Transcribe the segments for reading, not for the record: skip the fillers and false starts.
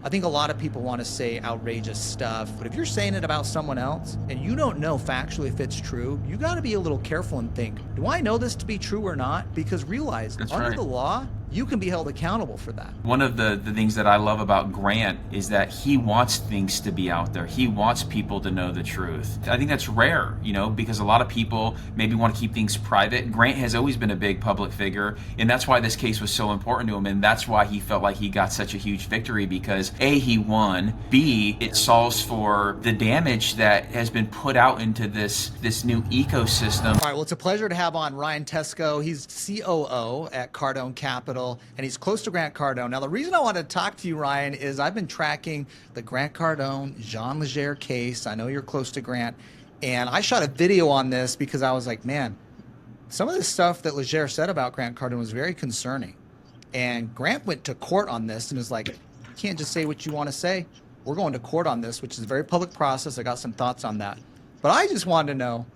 I think a lot of people want to say outrageous stuff, but if you're saying it about someone else and you don't know factually if it's true, you got to be a little careful and think, do I know this to be true or not? Because realize That's under right. the law, you can be held accountable for that. One of the things that I love about Grant is that he wants things to be out there. He wants people to know the truth. I think that's rare, because a lot of people maybe want to keep things private. Grant has always been a big public figure, and that's why this case was so important to him, and that's why he felt like he got such a huge victory because A, he won, B, it solves for the damage that has been put out into this new ecosystem. All right, well, it's a pleasure to have on Ryan Tesco. He's COO at Cardone Capital, and he's close to Grant Cardone. Now, the reason I wanted to talk to you, Ryan, is I've been tracking the Grant Cardone, John Legere case. I know you're close to Grant, and I shot a video on this because I was like, man, some of the stuff that Legere said about Grant Cardone was very concerning. And Grant went to court on this and was like, you can't just say what you want to say. We're going to court on this, which is a very public process. I got some thoughts on that. But I just wanted to know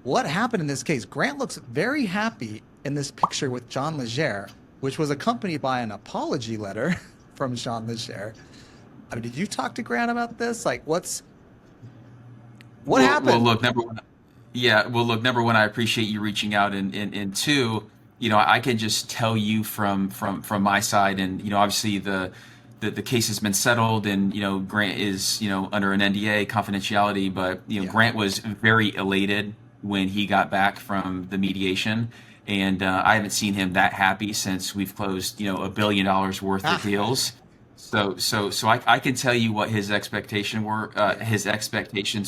what happened in this case. Grant looks very happy in this picture with John Legere, which was accompanied by an apology letter from John Legere. I mean, did you talk to Grant about this? Like, what happened? Well, look, number one, yeah. Well, look, number one, I appreciate you reaching out, and two, I can just tell you from my side, and obviously the case has been settled, and Grant is under an NDA confidentiality, but Yeah. Grant was very elated when he got back from the mediation, and I haven't seen him that happy since we've closed $1 billion worth of deals. So I can tell you what his expectations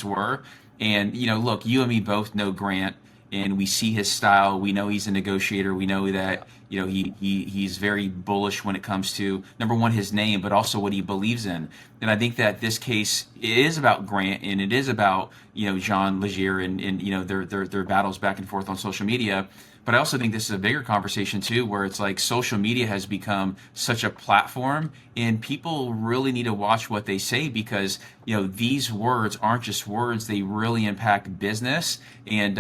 were, and look, you and me both know Grant, and we see his style. We know he's a negotiator. We know that he's very bullish when it comes to number one his name, but also what he believes in. And I think that this case is about Grant, and it is about John Legere and their battles back and forth on social media. But I also think this is a bigger conversation too, where it's like social media has become such a platform, and people really need to watch what they say because these words aren't just words; they really impact business. And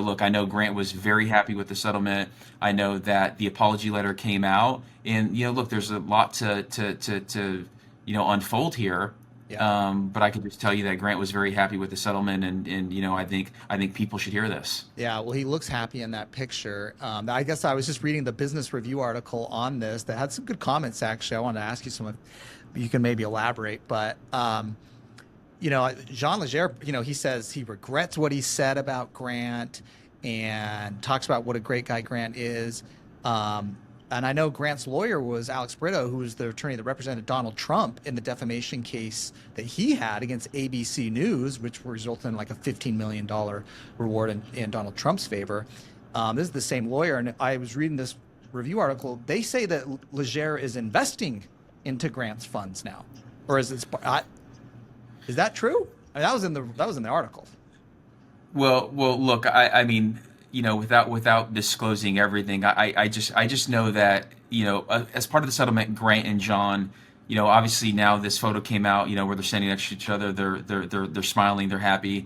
look, I know Grant was very happy with the settlement. I know that the apology letter came out, and look, there's a lot to unfold here. Yeah. But I can just tell you that Grant was very happy with the settlement, and I think people should hear this. Yeah, well, he looks happy in that picture. I guess I was just reading the Business Review article on this that had some good comments, actually. I wanted to ask you some, you can maybe elaborate. But, Jean Legere, he says he regrets what he said about Grant and talks about what a great guy Grant is. And I know Grant's lawyer was Alex Brito, who was the attorney that represented Donald Trump in the defamation case that he had against ABC News, which resulted in like a $15 million reward in Donald Trump's favor. This is the same lawyer. And I was reading this review article. They say that Legere is investing into Grant's funds now. Or is that true? I mean, that was in the article. Well, look, I mean, without disclosing everything, I just know that, as part of the settlement, Grant and John, obviously now this photo came out, where they're standing next to each other, they're smiling, they're happy.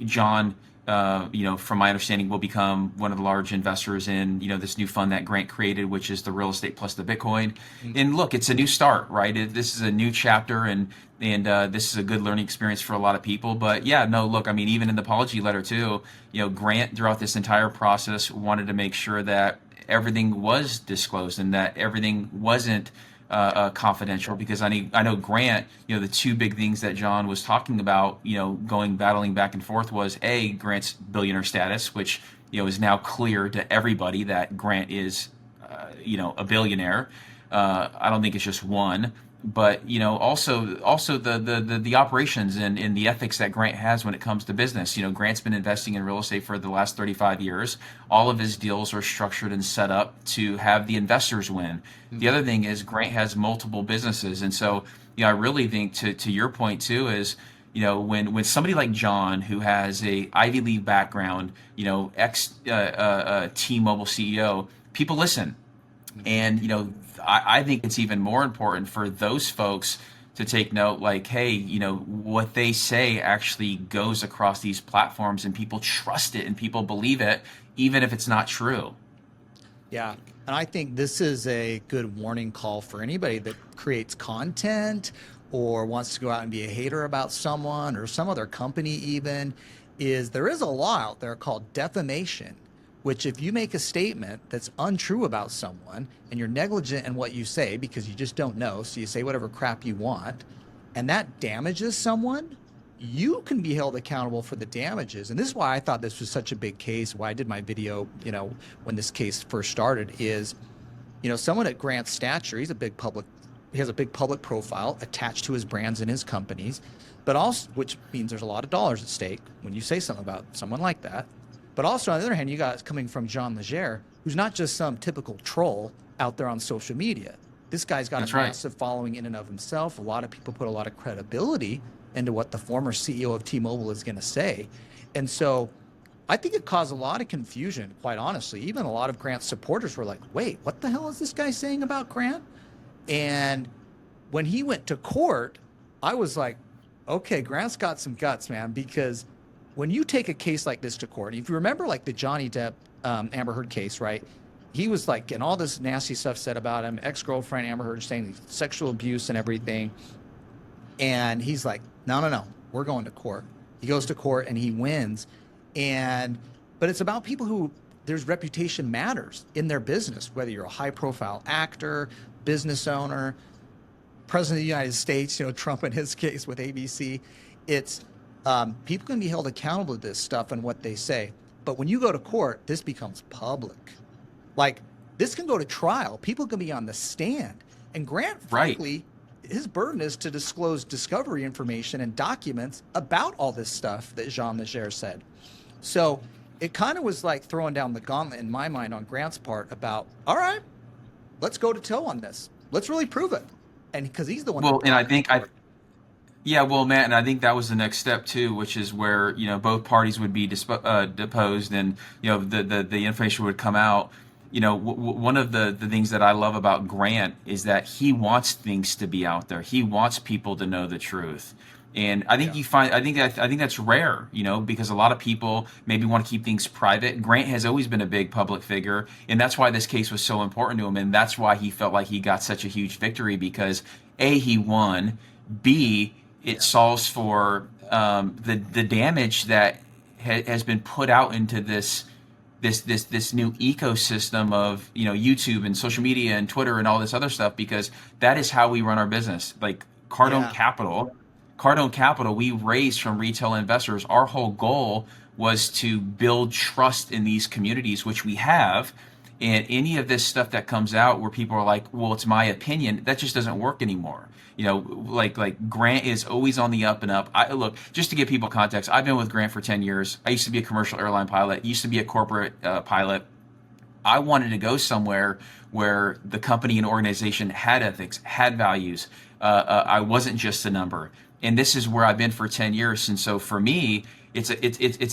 John, from my understanding, will become one of the large investors in, this new fund that Grant created, which is the real estate plus the Bitcoin. And look, it's a new start, right? This is a new chapter, and this is a good learning experience for a lot of people. But yeah, no, look, I mean, even in the apology letter too, Grant throughout this entire process wanted to make sure that everything was disclosed and that everything wasn't confidential, because I know Grant, the two big things that John was talking about, battling back and forth was A, Grant's billionaire status, which, is now clear to everybody that Grant is, a billionaire. I don't think it's just one, but, also the operations and the ethics that Grant has when it comes to business. Grant's been investing in real estate for the last 35 years. All of his deals are structured and set up to have the investors win. The other thing is Grant has multiple businesses. And so, I really think to your point too is, when somebody like John, who has a Ivy League background, ex T-Mobile CEO, people listen. And, I think it's even more important for those folks to take note, like, hey, what they say actually goes across these platforms and people trust it and people believe it, even if it's not true. Yeah. And I think this is a good warning call for anybody that creates content or wants to go out and be a hater about someone or some other company even, is there is a law out there called defamation, which if you make a statement that's untrue about someone and you're negligent in what you say because you just don't know, so you say whatever crap you want, and that damages someone, you can be held accountable for the damages. And this is why I thought this was such a big case, why I did my video, when this case first started, is, someone at Grant's stature, he has a big public profile attached to his brands and his companies, but also, which means there's a lot of dollars at stake when you say something about someone like that. But also, on the other hand, you got coming from John Legere, who's not just some typical troll out there on social media. This guy's got a massive following in and of himself. A lot of people put a lot of credibility into what the former CEO of T-Mobile is going to say. And so I think it caused a lot of confusion, quite honestly. Even a lot of Grant's supporters were like, wait, what the hell is this guy saying about Grant? And when he went to court, I was like, okay, Grant's got some guts, man, because when you take a case like this to court, if you remember like the Johnny Depp Amber Heard case, right? He was like getting all this nasty stuff said about him, ex-girlfriend Amber Heard saying sexual abuse and everything. And he's like, no, we're going to court. He goes to court and he wins. But it's about people who there's reputation matters in their business, whether you're a high profile actor, business owner, president of the United States, Trump in his case with ABC. It's people can be held accountable to this stuff and what they say. But when you go to court, this becomes public. Like this can go to trial. People can be on the stand. And Grant, frankly, his burden is to disclose discovery information and documents about all this stuff that John Legere said. So it kind of was like throwing down the gauntlet in my mind on Grant's part about, all right, let's go to toe on this. Let's really prove it. And because he's the one. Well, and I think Matt, and I think that was the next step too, which is where both parties would be deposed, and the information would come out. One of the things that I love about Grant is that he wants things to be out there. He wants people to know the truth. And I think I think that's rare, because a lot of people maybe want to keep things private. Grant has always been a big public figure, and that's why this case was so important to him, and that's why he felt like he got such a huge victory, because A, he won, B, it solves for the damage that has been put out into this new ecosystem of YouTube and social media and Twitter and all this other stuff, because that is how we run our business. Like Cardone Capital, we raised from retail investors. Our whole goal was to build trust in these communities, which we have. And any of this stuff that comes out where people are like, well, it's my opinion, that just doesn't work anymore. Like Grant is always on the up and up. Look, just to give people context, I've been with Grant for 10 years. I used to be a commercial airline pilot, used to be a corporate pilot. I wanted to go somewhere where the company and organization had ethics, had values. I wasn't just a number. And this is where I've been for 10 years. And so for me, it's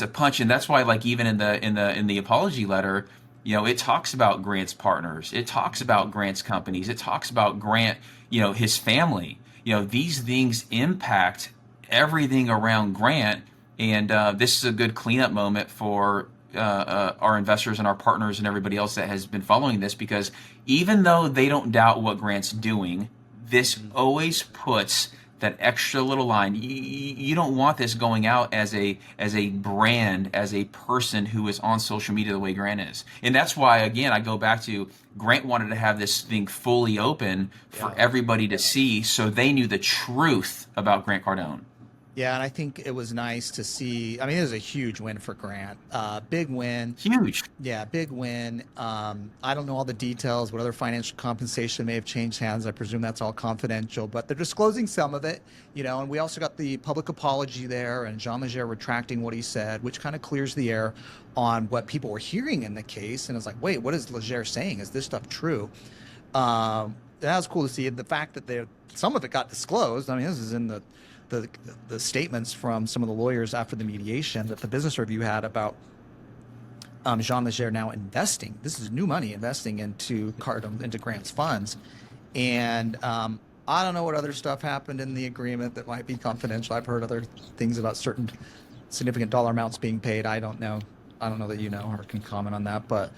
a punch. And that's why, like, even in the apology letter, it talks about Grant's partners. It talks about Grant's companies. It talks about Grant, his family. These things impact everything around Grant. And this is a good cleanup moment for our investors and our partners and everybody else that has been following this, because even though they don't doubt what Grant's doing, this always puts that extra little line. You don't want this going out as a brand, as a person who is on social media the way Grant is. And that's why, again, I go back to Grant wanted to have this thing fully open for everybody to see, so they knew the truth about Grant Cardone. Yeah, and I think it was nice to see. I mean, it was a huge win for Grant. Big win. Huge. Yeah, big win. I don't know all the details. What other financial compensation may have changed hands. I presume that's all confidential, but they're disclosing some of it, and we also got the public apology there and John Legere retracting what he said, which kind of clears the air on what people were hearing in the case. And it's like, wait, what is Legere saying? Is this stuff true? That was cool to see. The fact that some of it got disclosed. I mean, this is in the statements from some of the lawyers after the mediation that the Business Review had about Jean Legere now investing. This is new money investing into Grant's funds. And I don't know what other stuff happened in the agreement that might be confidential. I've heard other things about certain significant dollar amounts being paid. I don't know. I don't know that or can comment on that. But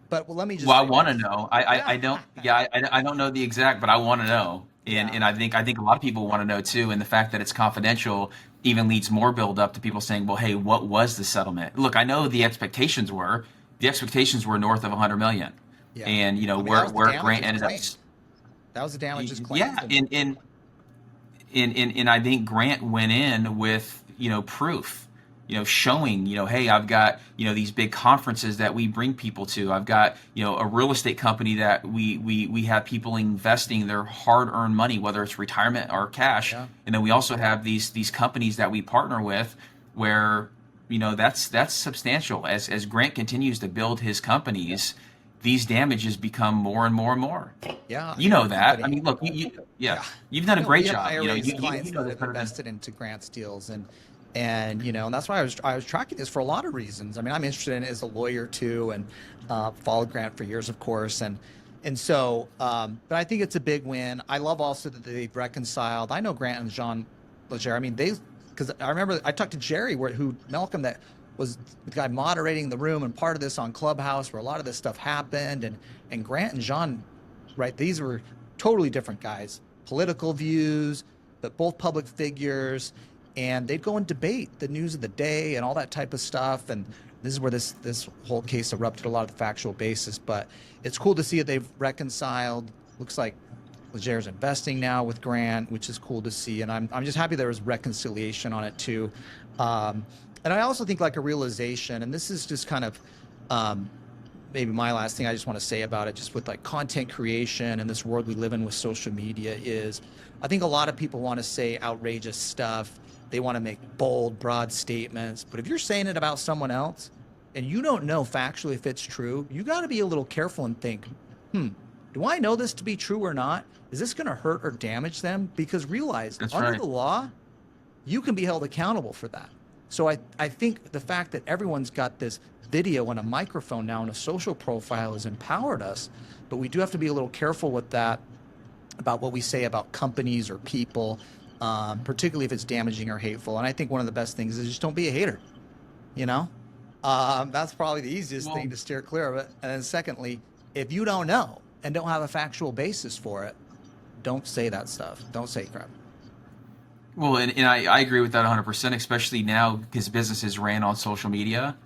But let me just Well, I say want to this. know. I don't. Yeah, I don't know the exact, but I want to know. And Yeah. and I think a lot of people want to know too. And the fact that it's confidential even leads more build up to people saying, well, hey, what was the settlement? Look, I know the expectations were north of 100 million, Yeah. and I mean, that where was the where damages Grant ended up. claimed. That was the damages Yeah, claimed. And and I think Grant went in with proof, showing hey, I've got these big conferences that we bring people to. I've got a real estate company that we have people investing their hard earned money, whether it's retirement or cash, yeah. and then we also have these companies that we partner with where that's substantial. As Grant continues to build his companies, these damages become more and more and more. Yeah. You Our know that. I company. mean, look, yeah, Yeah. you've done a No, great we have job. IRAs You clients know that this have better than. invested into Grant's deals, and that's why I was tracking this for a lot of reasons. I mean, I'm interested in it as a lawyer too, and followed Grant for years, of course, and so, but I think it's a big win. I love also that they've reconciled. I know Grant and John Legere. I mean, because I remember I talked to Jerry, who Malcolm, that was the guy moderating the room and part of this on Clubhouse, where a lot of this stuff happened, and Grant and John, right? These were totally different guys, political views, but both public figures, and they'd go and debate the news of the day and all that type of stuff. And this is where this whole case erupted a lot of the factual basis. But it's cool to see that they've reconciled. Looks like Legere's investing now with Grant, which is cool to see. And I'm just happy there was reconciliation on it too. And I also think like a realization, and this is just kind of maybe my last thing I just want to say about it, just with like content creation and this world we live in with social media, is I think a lot of people want to say outrageous stuff. They want to make bold, broad statements. But if you're saying it about someone else and you don't know factually if it's true, you got to be a little careful and think, do I know this to be true or not? Is this going to hurt or damage them? Because realize That's under right. the law, you can be held accountable for that. So I think the fact that everyone's got this video and a microphone now and a social profile has empowered us, but we do have to be a little careful with that about what we say about companies or people, particularly if it's damaging or hateful. And I think one of the best things is just don't be a hater, you know? That's probably the easiest Well, thing to steer clear of it. And then secondly, if you don't know and don't have a factual basis for it, don't say that stuff. Don't say crap. well, and I agree with that 100%, especially now because businesses ran on social media.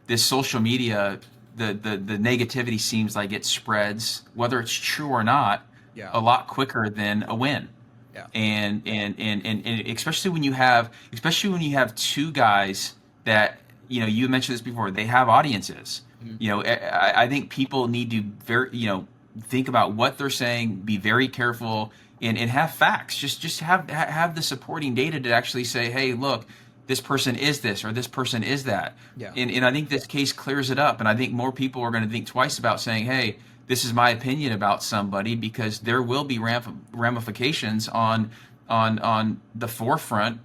This social media, the negativity seems like it spreads, whether it's true or not, Yeah. a lot quicker than a win. Yeah. And especially when you have two guys that you mentioned this before, they have audiences. Mhm. I think people need to think about what they're saying, be very careful, and have facts. Just have the supporting data to actually say, hey, look, this person is this or this person is that. Yeah. And I think this case clears it up. And I think more people are going to think twice about saying, hey, this is my opinion about somebody, because there will be ramifications on the forefront.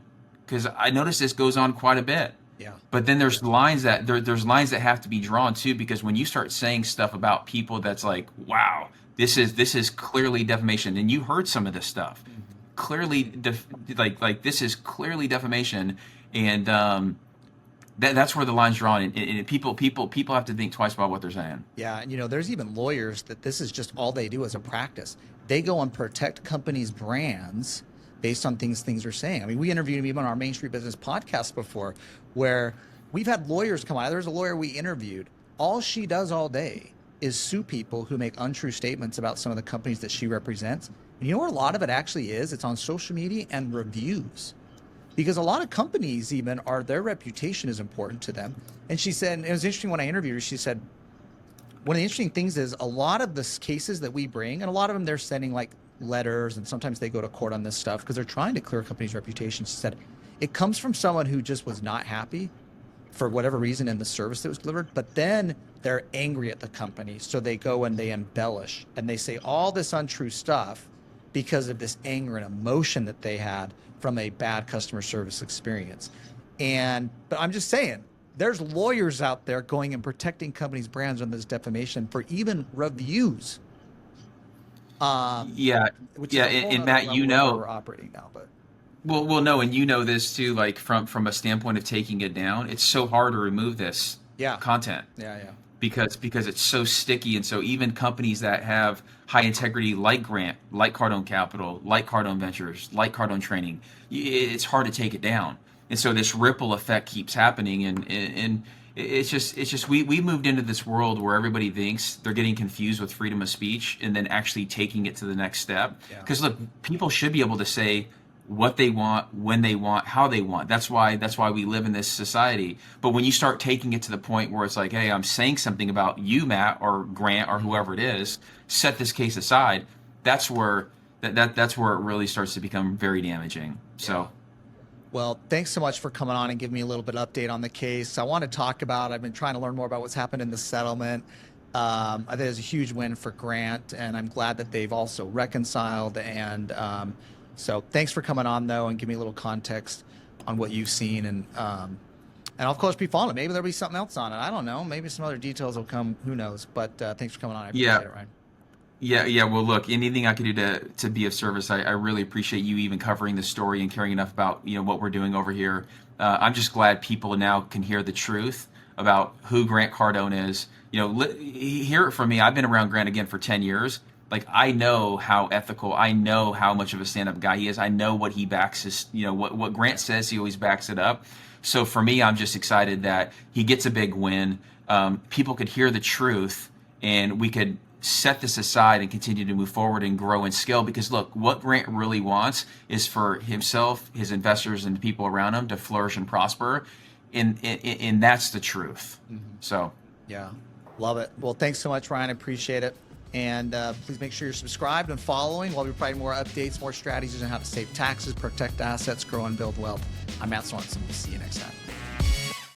Because I notice this goes on quite a bit. Yeah. But then there's there's lines that have to be drawn too, because when you start saying stuff about people that's like, wow, this is clearly defamation, and you heard some of this stuff, Mhm. clearly like this is clearly defamation, and that's where the line's drawn, and people have to think twice about what they're saying. Yeah, and there's even lawyers that this is just all they do as a practice. They go and protect companies' brands based on things are saying. I mean, we interviewed him even on our Main Street Business podcast before, where we've had lawyers come on. There's a lawyer we interviewed. All she does all day is sue people who make untrue statements about some of the companies that she represents. And you know where a lot of it actually is? It's on social media and reviews. Because a lot of companies even their reputation is important to them. And she said, and it was interesting when I interviewed her, she said, one of the interesting things is a lot of the cases that we bring, and a lot of them they're sending like letters, and sometimes they go to court on this stuff because they're trying to clear a company's reputation. She said, it comes from someone who just was not happy for whatever reason in the service that was delivered, but then they're angry at the company. So they go and they embellish and they say all this untrue stuff because of this anger and emotion that they had from a bad customer service experience. But I'm just saying, there's lawyers out there going and protecting companies' brands on this defamation for even reviews. Yeah, Which yeah, is a whole and other Matt, level of where we're operating now. But well, no, and you know this too, like from a standpoint of taking it down, it's so hard to remove this yeah, content. yeah, yeah. because it's so sticky. And so even companies that have high integrity, like Grant, like Cardone Capital, like Cardone Ventures, like Cardone Training, it's hard to take it down. And so this ripple effect keeps happening, and it's just we moved into this world where everybody thinks they're getting confused with freedom of speech and then actually taking it to the next step. Because look, people should be able to say what they want, when they want, how they want. That's why we live in this society. But when you start taking it to the point where it's like, hey, I'm saying something about you, Matt, or Grant, or whoever it is, set this case aside. That's where that's where it really starts to become very damaging. So. Well, thanks so much for coming on and giving me a little bit of update on the case. I want to talk about, I've been trying to learn more about what's happened in the settlement. I think it's a huge win for Grant, and I'm glad that they've also reconciled. And so thanks for coming on, though, and give me a little context on what you've seen. And of course, be following it. Maybe there'll be something else on it. I don't know. Maybe some other details will come. Who knows? But thanks for coming on. I appreciate it, Ryan. Yeah. Well, look, anything I could do to be of service, I really appreciate you even covering the story and caring enough about what we're doing over here. I'm just glad people now can hear the truth about who Grant Cardone is. Hear it from me. I've been around Grant again for 10 years. Like, I know how ethical. I know how much of a stand-up guy he is. I know what he backs his. What Grant says, he always backs it up. So for me, I'm just excited that he gets a big win. People could hear the truth, and we could set this aside and continue to move forward and grow and scale. Because look, what Grant really wants is for himself, his investors, and the people around him to flourish and prosper, and that's the truth. So yeah, love it. Well, thanks so much, Ryan. I appreciate it. And please make sure you're subscribed and following. We'll be providing more updates, more strategies on how to save taxes, protect assets, grow and build wealth. I'm Matt Sorensen. We'll see you next time.